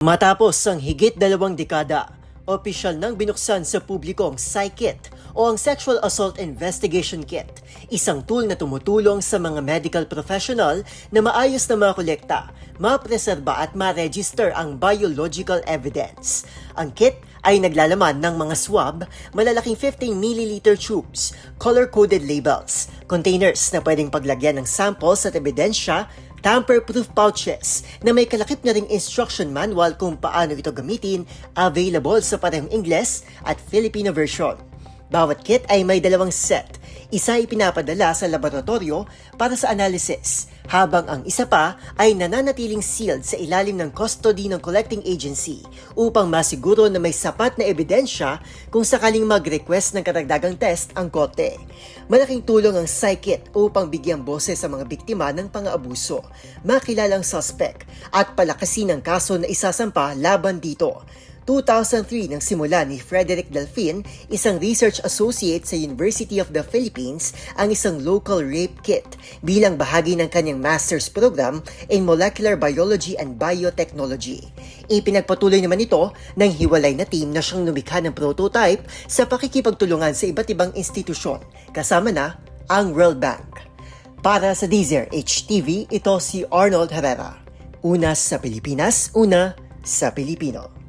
Matapos ang higit 2 dekada, opisyal nang binuksan sa publiko ang PsyKit o ang Sexual Assault Investigation Kit, isang tool na tumutulong sa mga medical professional na maayos na makolekta, mapreserba at ma-register ang biological evidence. Ang kit ay naglalaman ng mga swab, malalaking 15 ml tubes, color-coded labels, containers na pwedeng paglagyan ng samples at ebidensya, tamper-proof pouches na may kalakip na ring instruction manual kung paano ito gamitin, available sa parehong Ingles at Filipino version. Bawat kit ay may 2 set. Isa ay pinapadala sa laboratorio para sa analysis, habang ang isa pa ay nananatiling sealed sa ilalim ng custody ng collecting agency upang masiguro na may sapat na ebidensya kung sakaling mag-request ng karagdagang test ang korte. Malaking tulong ang PsyKit upang bigyang boses sa mga biktima ng pang-aabuso, makilalang suspect at palakasin ang kaso na isasampa laban dito. 2003 nang simula ni Frederick Delfin, isang research associate sa University of the Philippines, ang isang local rape kit bilang bahagi ng kanyang master's program in molecular biology and biotechnology. Ipinagpatuloy naman ito ng hiwalay na team na siyang lumikha ng prototype sa pakikipagtulungan sa iba't ibang institusyon, kasama na ang World Bank. Para sa DZRH TV, ito si Arnold Herrera. Una sa Pilipinas, una sa Pilipino.